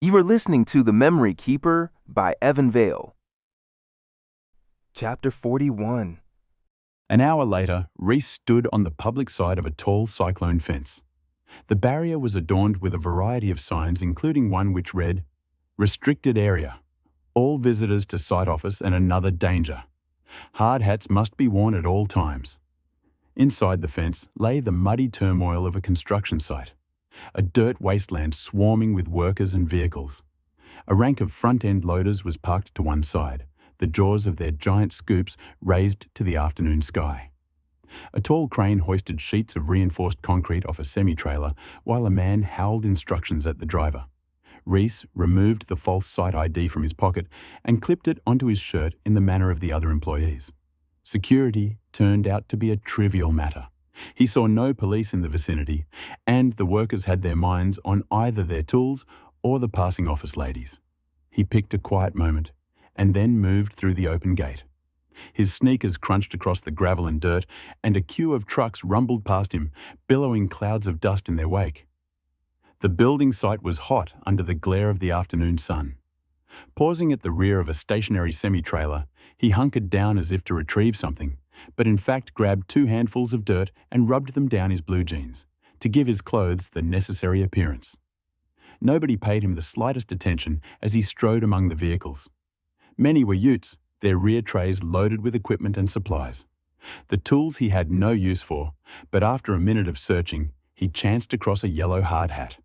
You are listening to The Memory Keeper by Evan Vaile. Chapter 41. An hour later, Reece stood on the public side of a tall cyclone fence. The barrier was adorned with a variety of signs, including one which read, "Restricted area. All visitors to site office and another danger. Hard hats must be worn at all times." Inside the fence lay the muddy turmoil of a construction site, a dirt wasteland swarming with workers and vehicles. A rank of front-end loaders was parked to one side, the jaws of their giant scoops raised to the afternoon sky. A tall crane hoisted sheets of reinforced concrete off a semi-trailer while a man howled instructions at the driver. Reece removed the false site ID from his pocket and clipped it onto his shirt in the manner of the other employees. Security turned out to be a trivial matter. He saw no police in the vicinity, and the workers had their minds on either their tools or the passing office ladies. He picked a quiet moment, and then moved through the open gate. His sneakers crunched across the gravel and dirt, and a queue of trucks rumbled past him, billowing clouds of dust in their wake. The building site was hot under the glare of the afternoon sun. Pausing at the rear of a stationary semi-trailer, he hunkered down as if to retrieve something, but in fact grabbed 2 handfuls of dirt and rubbed them down his blue jeans, to give his clothes the necessary appearance. Nobody paid him the slightest attention as he strode among the vehicles. Many were utes, their rear trays loaded with equipment and supplies. The tools he had no use for, but after a minute of searching, he chanced across a yellow hard hat.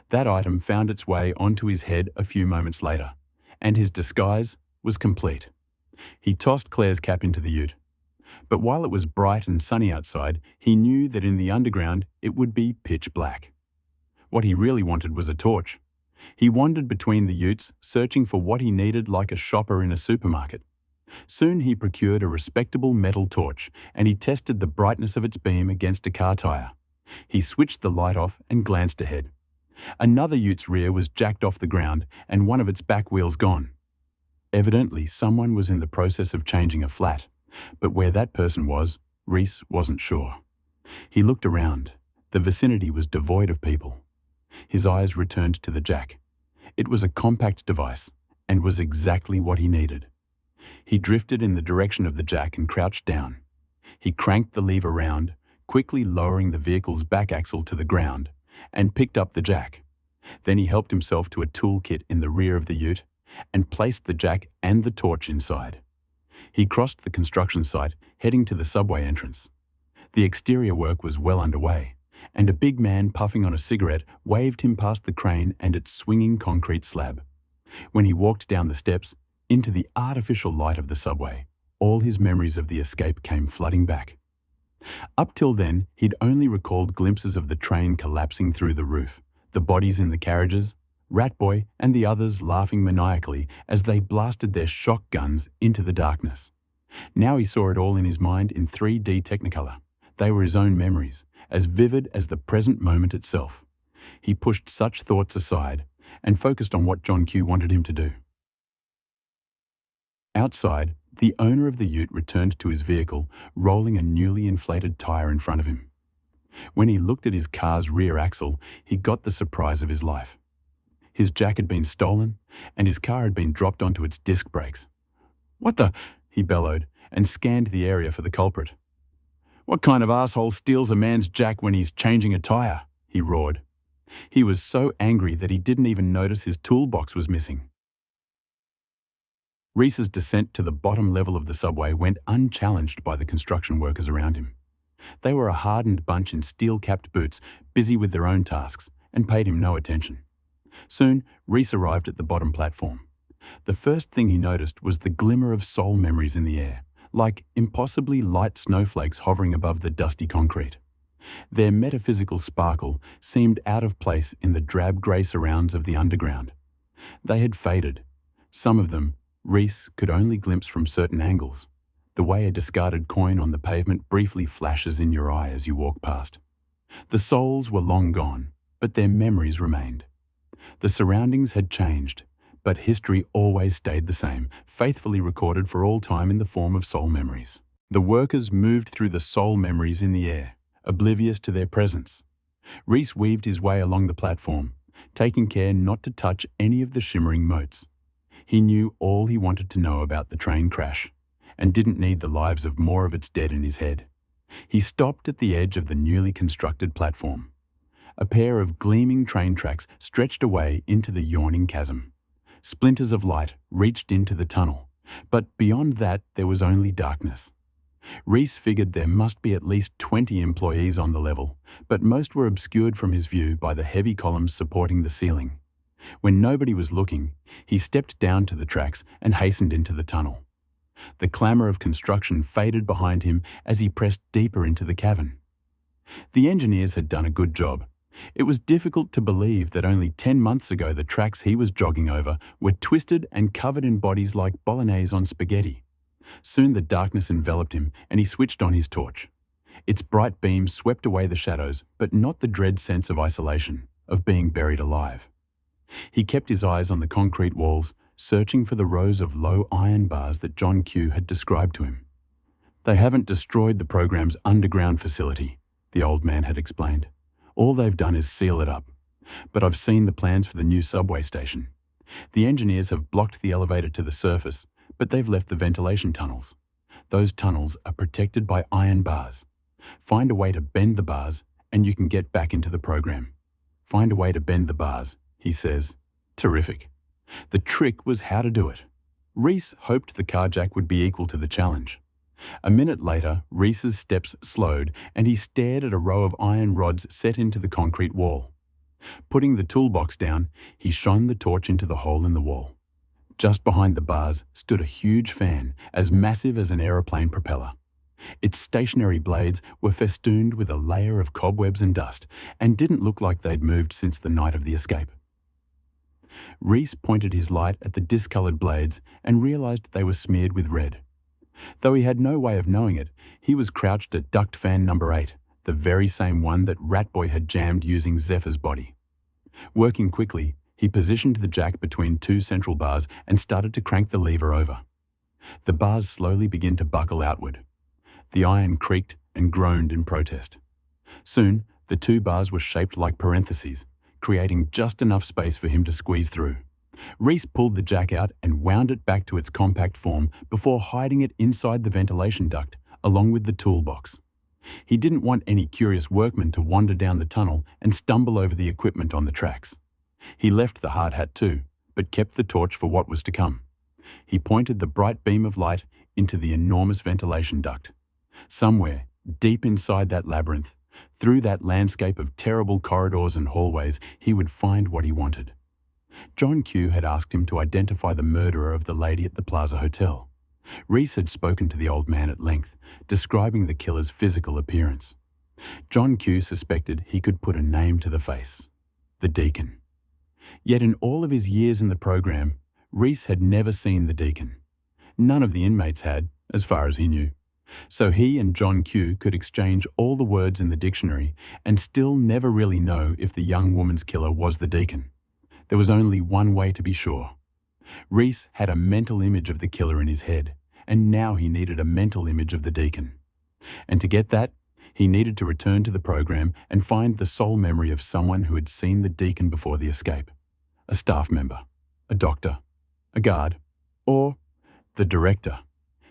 That item found its way onto his head a few moments later, and his disguise was complete. He tossed Claire's cap into the ute. But while it was bright and sunny outside, he knew that in the underground it would be pitch black. What he really wanted was a torch. He wandered between the utes, searching for what he needed like a shopper in a supermarket. Soon he procured a respectable metal torch, and he tested the brightness of its beam against a car tire. He switched the light off and glanced ahead. Another ute's rear was jacked off the ground, and one of its back wheels gone. Evidently, someone was in the process of changing a flat, but where that person was, Reece wasn't sure. He looked around. The vicinity was devoid of people. His eyes returned to the jack. It was a compact device, and was exactly what he needed. He drifted in the direction of the jack and crouched down. He cranked the lever round, quickly lowering the vehicle's back axle to the ground, and picked up the jack. Then he helped himself to a toolkit in the rear of the ute and placed the jack and the torch inside. He crossed the construction site, heading to the subway entrance. The exterior work was well underway, and a big man puffing on a cigarette waved him past the crane and its swinging concrete slab. When he walked down the steps, into the artificial light of the subway, all his memories of the escape came flooding back. Up till then, he'd only recalled glimpses of the train collapsing through the roof, the bodies in the carriages, Ratboy and the others laughing maniacally as they blasted their shock guns into the darkness. Now he saw it all in his mind in 3D Technicolor. They were his own memories, as vivid as the present moment itself. He pushed such thoughts aside and focused on what John Q wanted him to do. Outside, the owner of the ute returned to his vehicle, rolling a newly inflated tire in front of him. When he looked at his car's rear axle, he got the surprise of his life. His jack had been stolen, and his car had been dropped onto its disc brakes. "What the?" he bellowed, and scanned the area for the culprit. "What kind of asshole steals a man's jack when he's changing a tire?" he roared. He was so angry that he didn't even notice his toolbox was missing. Reece's descent to the bottom level of the subway went unchallenged by the construction workers around him. They were a hardened bunch in steel-capped boots, busy with their own tasks, and paid him no attention. Soon, Reece arrived at the bottom platform. The first thing he noticed was the glimmer of soul memories in the air, like impossibly light snowflakes hovering above the dusty concrete. Their metaphysical sparkle seemed out of place in the drab grey surrounds of the underground. They had faded. Some of them Reece could only glimpse from certain angles, the way a discarded coin on the pavement briefly flashes in your eye as you walk past. The souls were long gone, but their memories remained. The surroundings had changed, but history always stayed the same, faithfully recorded for all time in the form of soul memories. The workers moved through the soul memories in the air, oblivious to their presence. Reece weaved his way along the platform, taking care not to touch any of the shimmering motes. He knew all he wanted to know about the train crash, and didn't need the lives of more of its dead in his head. He stopped at the edge of the newly constructed platform. A pair of gleaming train tracks stretched away into the yawning chasm. Splinters of light reached into the tunnel, but beyond that there was only darkness. Reece figured there must be at least 20 employees on the level, but most were obscured from his view by the heavy columns supporting the ceiling. When nobody was looking, he stepped down to the tracks and hastened into the tunnel. The clamour of construction faded behind him as he pressed deeper into the cavern. The engineers had done a good job. It was difficult to believe that only 10 months ago the tracks he was jogging over were twisted and covered in bodies like bolognese on spaghetti. Soon the darkness enveloped him and he switched on his torch. Its bright beam swept away the shadows, but not the dread sense of isolation, of being buried alive. He kept his eyes on the concrete walls, searching for the rows of low iron bars that John Q had described to him. "They haven't destroyed the program's underground facility," the old man had explained. "All they've done is seal it up. But I've seen the plans for the new subway station. The engineers have blocked the elevator to the surface, but they've left the ventilation tunnels. Those tunnels are protected by iron bars. Find a way to bend the bars, and you can get back into the program." Find a way to bend the bars, he says. Terrific. The trick was how to do it. Reece hoped the carjack would be equal to the challenge. A minute later, Reece's steps slowed and he stared at a row of iron rods set into the concrete wall. Putting the toolbox down, he shone the torch into the hole in the wall. Just behind the bars stood a huge fan, as massive as an aeroplane propeller. Its stationary blades were festooned with a layer of cobwebs and dust, and didn't look like they'd moved since the night of the escape. Reece pointed his light at the discoloured blades and realised they were smeared with red. Though he had no way of knowing it, he was crouched at duct fan number 8, the very same one that Ratboy had jammed using Zephyr's body. Working quickly, he positioned the jack between two central bars and started to crank the lever over. The bars slowly began to buckle outward. The iron creaked and groaned in protest. Soon, the two bars were shaped like parentheses, creating just enough space for him to squeeze through. Reece pulled the jack out and wound it back to its compact form before hiding it inside the ventilation duct, along with the toolbox. He didn't want any curious workmen to wander down the tunnel and stumble over the equipment on the tracks. He left the hard hat too, but kept the torch for what was to come. He pointed the bright beam of light into the enormous ventilation duct. Somewhere, deep inside that labyrinth, through that landscape of terrible corridors and hallways, he would find what he wanted. John Q had asked him to identify the murderer of the lady at the Plaza Hotel. Reece had spoken to the old man at length, describing the killer's physical appearance. John Q suspected he could put a name to the face: the Deacon. Yet in all of his years in the program, Reece had never seen the Deacon. None of the inmates had, as far as he knew. So he and John Q could exchange all the words in the dictionary and still never really know if the young woman's killer was the Deacon. There was only one way to be sure. Reece had a mental image of the killer in his head, and now he needed a mental image of the Deacon. And to get that, he needed to return to the program and find the sole memory of someone who had seen the Deacon before the escape. A staff member, a doctor, a guard, or the director.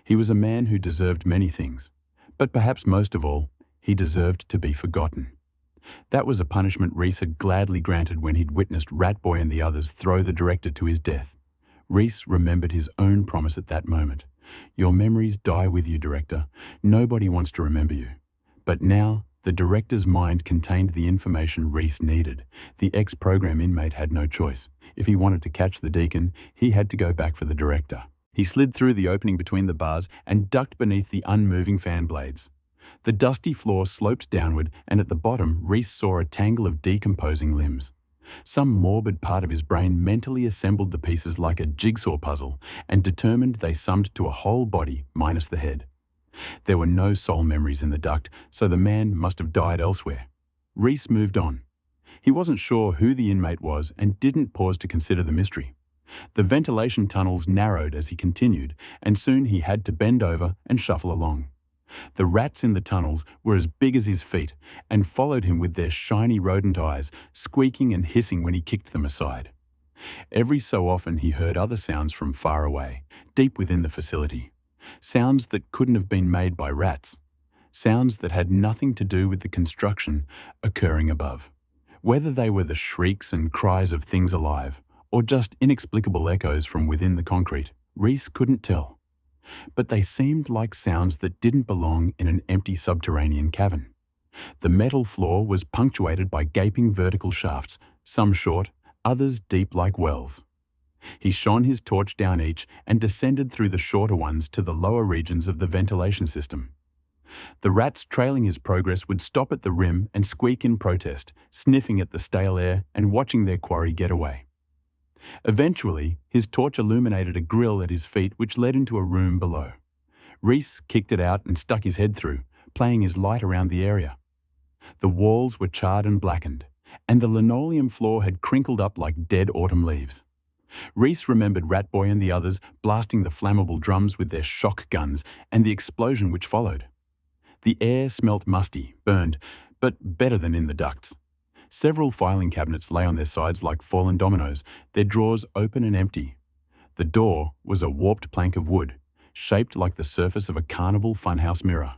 He was a man who deserved many things, but perhaps most of all, he deserved to be forgotten. That was a punishment Reece had gladly granted when he'd witnessed Ratboy and the others throw the director to his death. Reece remembered his own promise at that moment. "Your memories die with you, director. Nobody wants to remember you." But now, the director's mind contained the information Reece needed. The ex-program inmate had no choice. If he wanted to catch the Deacon, he had to go back for the director. He slid through the opening between the bars and ducked beneath the unmoving fan blades. The dusty floor sloped downward, and at the bottom, Reece saw a tangle of decomposing limbs. Some morbid part of his brain mentally assembled the pieces like a jigsaw puzzle and determined they summed to a whole body minus the head. There were no soul memories in the duct, so the man must have died elsewhere. Reece moved on. He wasn't sure who the inmate was and didn't pause to consider the mystery. The ventilation tunnels narrowed as he continued, and soon he had to bend over and shuffle along. The rats in the tunnels were as big as his feet and followed him with their shiny rodent eyes, squeaking and hissing when he kicked them aside. Every so often he heard other sounds from far away, deep within the facility. Sounds that couldn't have been made by rats. Sounds that had nothing to do with the construction occurring above. Whether they were the shrieks and cries of things alive, or just inexplicable echoes from within the concrete, Reece couldn't tell. But they seemed like sounds that didn't belong in an empty subterranean cavern. The metal floor was punctuated by gaping vertical shafts, some short, others deep like wells. He shone his torch down each and descended through the shorter ones to the lower regions of the ventilation system. The rats trailing his progress would stop at the rim and squeak in protest, sniffing at the stale air and watching their quarry get away. Eventually, his torch illuminated a grill at his feet which led into a room below. Reece kicked it out and stuck his head through, playing his light around the area. The walls were charred and blackened, and the linoleum floor had crinkled up like dead autumn leaves. Reece remembered Ratboy and the others blasting the flammable drums with their shock guns and the explosion which followed. The air smelt musty, burned, but better than in the ducts. Several filing cabinets lay on their sides like fallen dominoes, their drawers open and empty. The door was a warped plank of wood, shaped like the surface of a carnival funhouse mirror.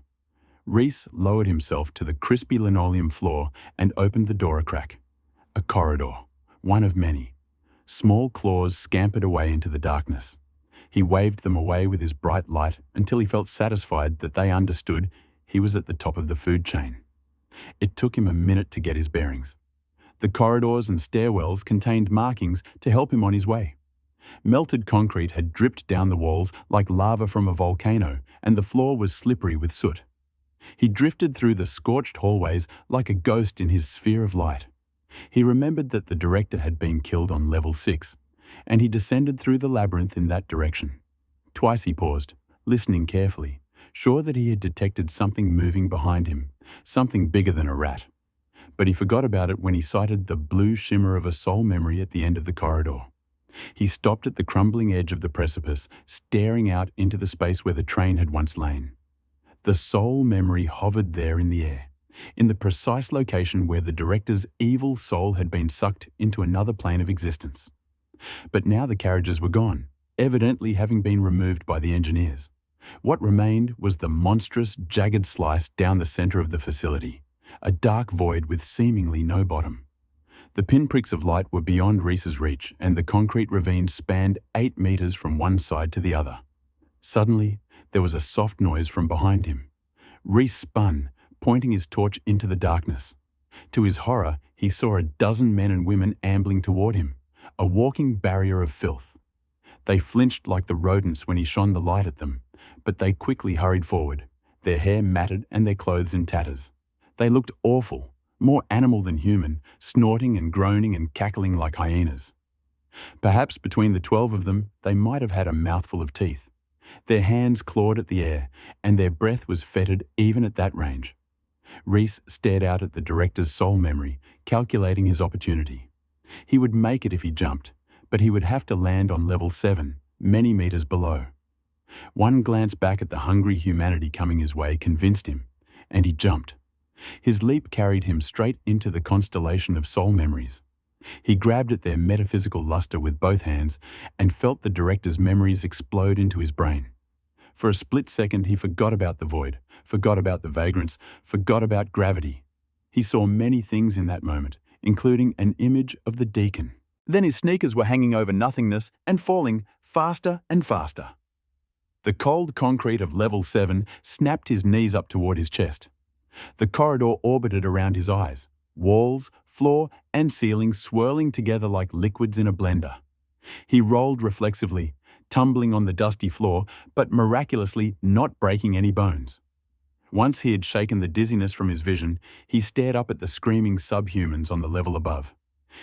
Reece lowered himself to the crispy linoleum floor and opened the door a crack. A corridor, one of many. Small claws scampered away into the darkness. He waved them away with his bright light until he felt satisfied that they understood he was at the top of the food chain. It took him a minute to get his bearings. The corridors and stairwells contained markings to help him on his way. Melted concrete had dripped down the walls like lava from a volcano, and the floor was slippery with soot. He drifted through the scorched hallways like a ghost in his sphere of light. He remembered that the director had been killed on level 6, and he descended through the labyrinth in that direction. Twice he paused, listening carefully, sure that he had detected something moving behind him, something bigger than a rat. But he forgot about it when he sighted the blue shimmer of a soul memory at the end of the corridor. He stopped at the crumbling edge of the precipice, staring out into the space where the train had once lain. The soul memory hovered there in the air, in the precise location where the director's evil soul had been sucked into another plane of existence. But now the carriages were gone, evidently having been removed by the engineers. What remained was the monstrous, jagged slice down the center of the facility, a dark void with seemingly no bottom. The pinpricks of light were beyond Reece's reach, and the concrete ravine spanned 8 meters from one side to the other. Suddenly, there was a soft noise from behind him. Reece spun, pointing his torch into the darkness. To his horror, he saw a dozen men and women ambling toward him, a walking barrier of filth. They flinched like the rodents when he shone the light at them, but they quickly hurried forward, their hair matted and their clothes in tatters. They looked awful, more animal than human, snorting and groaning and cackling like hyenas. Perhaps between the 12 of them, they might have had a mouthful of teeth. Their hands clawed at the air, and their breath was fetid even at that range. Reece stared out at the director's soul memory, calculating his opportunity. He would make it if he jumped, but he would have to land on level 7, many meters below. One glance back at the hungry humanity coming his way convinced him, and he jumped. His leap carried him straight into the constellation of soul memories. He grabbed at their metaphysical luster with both hands and felt the director's memories explode into his brain. For a split second, he forgot about the void, forgot about the vagrants, forgot about gravity. He saw many things in that moment, including an image of the Deacon. Then his sneakers were hanging over nothingness and falling faster and faster. The cold concrete of level 7 snapped his knees up toward his chest. The corridor orbited around his eyes, walls, floor, and ceiling swirling together like liquids in a blender. He rolled reflexively, tumbling on the dusty floor, but miraculously not breaking any bones. Once he had shaken the dizziness from his vision, he stared up at the screaming subhumans on the level above.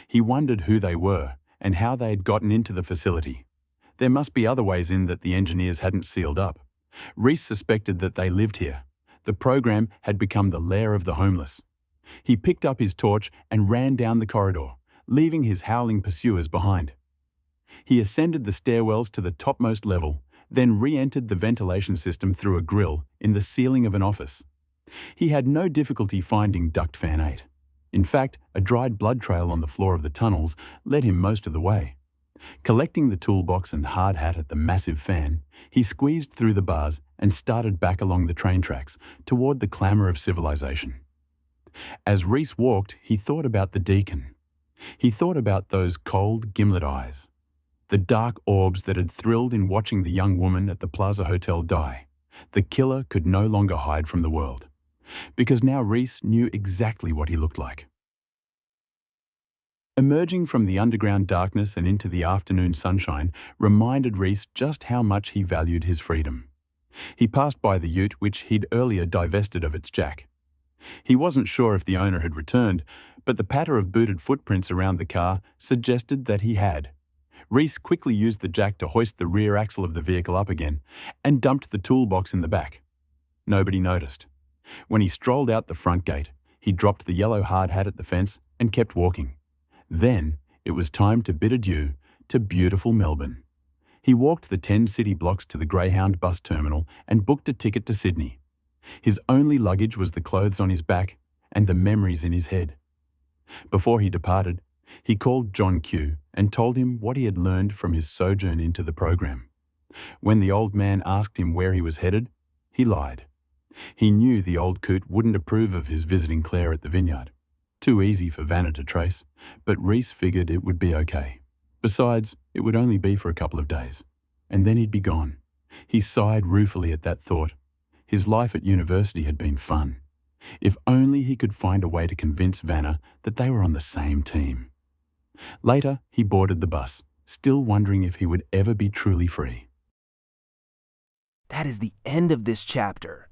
He wondered who they were and how they had gotten into the facility. There must be other ways in that the engineers hadn't sealed up. Reece suspected that they lived here. The program had become the lair of the homeless. He picked up his torch and ran down the corridor, leaving his howling pursuers behind. He ascended the stairwells to the topmost level, then re-entered the ventilation system through a grill in the ceiling of an office. He had no difficulty finding duct fan 8. In fact, a dried blood trail on the floor of the tunnels led him most of the way. Collecting the toolbox and hard hat at the massive fan, he squeezed through the bars and started back along the train tracks toward the clamour of civilization. As Reece walked, he thought about the Deacon. He thought about those cold, gimlet eyes, the dark orbs that had thrilled in watching the young woman at the Plaza Hotel die. The killer could no longer hide from the world, because now Reece knew exactly what he looked like. Emerging from the underground darkness and into the afternoon sunshine reminded Reece just how much he valued his freedom. He passed by the ute which he'd earlier divested of its jack. He wasn't sure if the owner had returned, but the patter of booted footprints around the car suggested that he had. Reece quickly used the jack to hoist the rear axle of the vehicle up again and dumped the toolbox in the back. Nobody noticed. When he strolled out the front gate, he dropped the yellow hard hat at the fence and kept walking. Then it was time to bid adieu to beautiful Melbourne. He walked the 10 city blocks to the Greyhound bus terminal and booked a ticket to Sydney. His only luggage was the clothes on his back and the memories in his head. Before he departed, he called John Q and told him what he had learned from his sojourn into the program. When the old man asked him where he was headed, he lied. He knew the old coot wouldn't approve of his visiting Claire at the vineyard. Too easy for Vanna to trace, but Reece figured it would be okay. Besides, it would only be for a couple of days, and then he'd be gone. He sighed ruefully at that thought. His life at university had been fun. If only he could find a way to convince Vanna that they were on the same team. Later, he boarded the bus, still wondering if he would ever be truly free. That is the end of this chapter.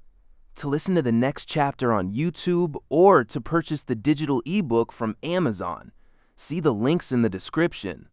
To listen to the next chapter on YouTube or to purchase the digital ebook from Amazon, see the links in the description.